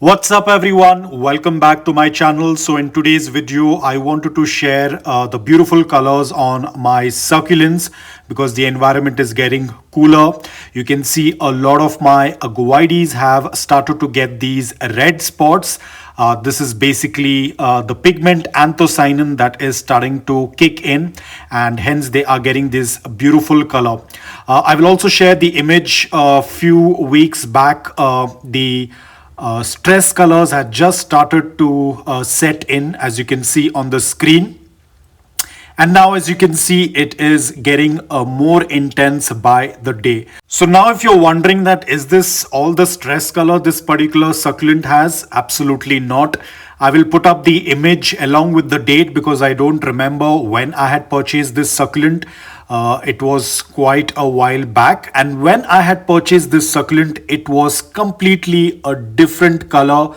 What's up everyone, welcome back to my channel. So in today's video I wanted to share the beautiful colors on my succulents because the environment is getting cooler. You can see a lot of my varieties have started to get these red spots. This is basically the pigment anthocyanin that is starting to kick in, and hence they are getting this beautiful color. I will also share the image a few weeks back. The stress colors had just started to set in, as you can see on the screen. And now, as you can see, it is getting more intense by the day. So now if you're wondering that is this all the stress color this particular succulent has, absolutely not. I will put up the image along with the date because I don't remember when I had purchased this succulent. It was quite a while back, and when I had purchased this succulent it was completely a different color.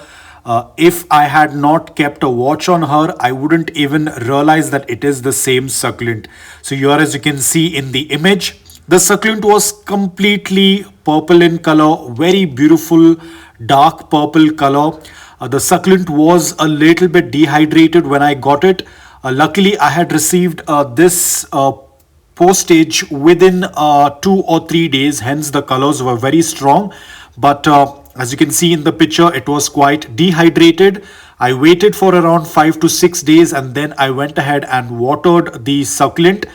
If I had not kept a watch on her, I wouldn't even realize that it is the same succulent. So here, as you can see in the image, the succulent was completely purple in color, very beautiful dark purple color. The succulent was a little bit dehydrated when I got it. Luckily, I had received this postage within 2 or 3 days, hence the colors were very strong. But as you can see in the picture, it was quite dehydrated. I waited for around 5 to 6 days and then I went ahead and watered the succulent.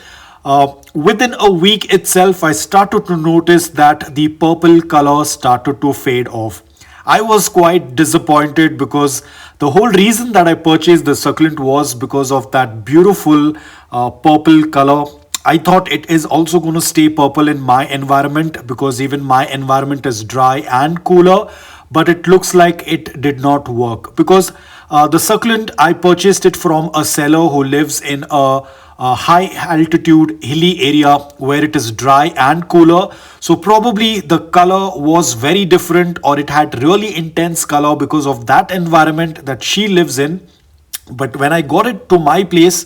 Within a week itself, I started to notice that the purple color started to fade off. I was quite disappointed because the whole reason that I purchased the succulent was because of that beautiful purple color. I thought it is also going to stay purple in my environment because even my environment is dry and cooler, but it looks like it did not work because the succulent, I purchased it from a seller who lives in a high altitude hilly area where it is dry and cooler. So probably the color was very different, or it had really intense color because of that environment that she lives in. But when I got it to my place,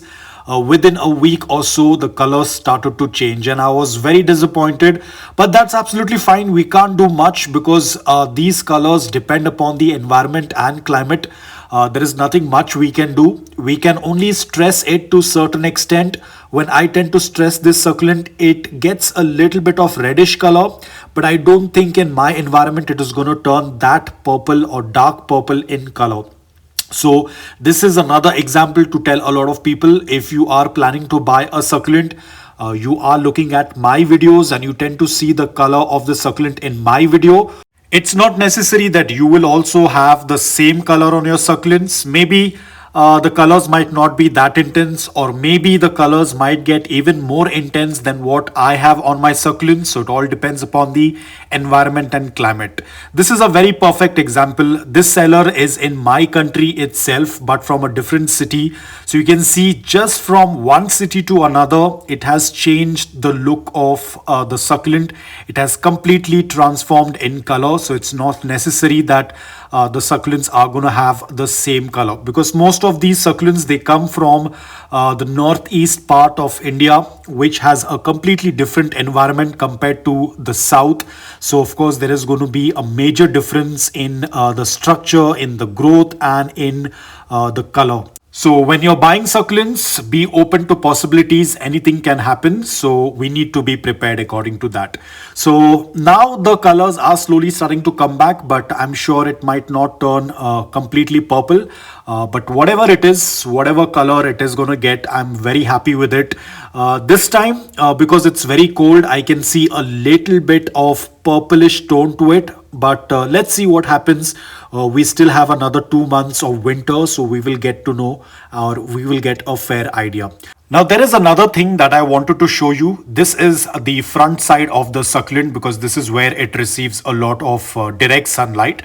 within a week or so, the colors started to change and I was very disappointed. But that's absolutely fine. We can't do much because these colors depend upon the environment and climate. There is nothing much we can do. We can only stress it to certain extent. When I tend to stress this succulent, it gets a little bit of reddish color, but I don't think in my environment it is going to turn that purple or dark purple in color. So this is another example to tell a lot of people, if you are planning to buy a succulent, you are looking at my videos and you tend to see the color of the succulent in my video. It's not necessary that you will also have the same color on your succulents. Maybe the colors might not be that intense, or maybe the colors might get even more intense than what I have on my succulents. So it all depends upon the environment and climate. This is a very perfect example. This seller is in my country itself, but from a different city. So you can see just from one city to another, it has changed the look of the succulent. It has completely transformed in color. So it's not necessary that the succulents are going to have the same color, because most of these succulents, they come from the northeast part of India, which has a completely different environment compared to the south. So of course there is going to be a major difference in the structure, in the growth, and in the color. So when you're buying succulents, be open to possibilities. Anything can happen. So we need to be prepared according to that. So now the colors are slowly starting to come back, but I'm sure it might not turn completely purple. But whatever it is, whatever color it is going to get, I'm very happy with it. This time, because it's very cold, I can see a little bit of purplish tone to it. But let's see what happens. We still have another 2 months of winter, so we will get to know, or we will get a fair idea. Now there is another thing that I wanted to show you. This is the front side of the succulent, because this is where it receives a lot of direct sunlight.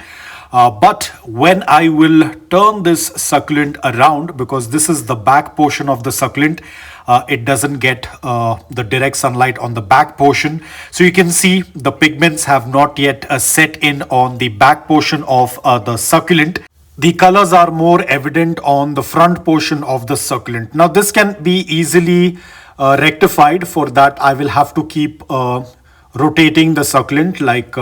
But when I will turn this succulent around, because this is the back portion of the succulent, it doesn't get the direct sunlight on the back portion. So you can see the pigments have not yet set in on the back portion of the succulent. The colors are more evident on the front portion of the succulent. Now this can be easily rectified. For that I will have to keep rotating the succulent, like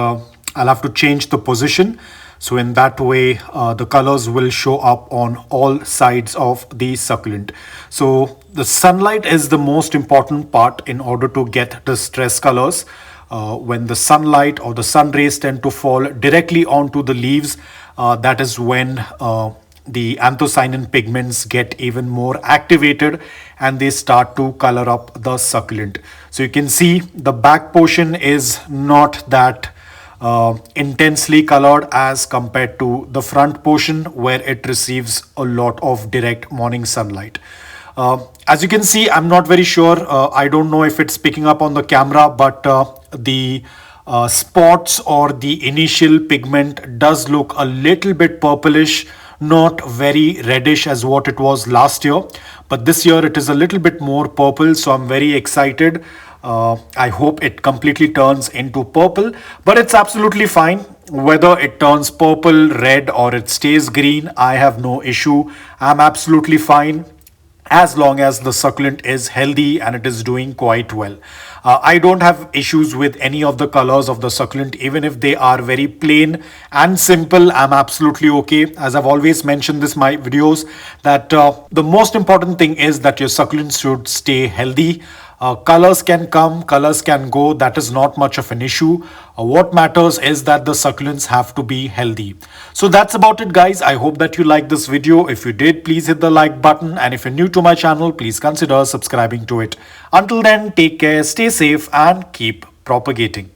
I'll have to change the position. So in that way, the colors will show up on all sides of the succulent. So the sunlight is the most important part in order to get the stress colors. When the sunlight or the sun rays tend to fall directly onto the leaves, that is when the anthocyanin pigments get even more activated and they start to color up the succulent. So you can see the back portion is not that intensely colored as compared to the front portion where it receives a lot of direct morning sunlight. As you can see, I'm not very sure. I don't know if it's picking up on the camera, but the spots or the initial pigment does look a little bit purplish, not very reddish as what it was last year. But this year it is a little bit more purple, so I'm very excited. I hope it completely turns into purple, but it's absolutely fine. Whether it turns purple, red, or it stays green, I have no issue. I'm absolutely fine as long as the succulent is healthy and it is doing quite well. I don't have issues with any of the colors of the succulent, even if they are very plain and simple. I'm absolutely okay. As I've always mentioned this in my videos, that the most important thing is that your succulents should stay healthy. Colors can come, colors can go. That is not much of an issue. What matters is that the succulents have to be healthy. So that's about it, guys. I hope that you liked this video. If you did, please hit the like button. And if you're new to my channel, please consider subscribing to it. Until then, take care, stay safe, and keep propagating.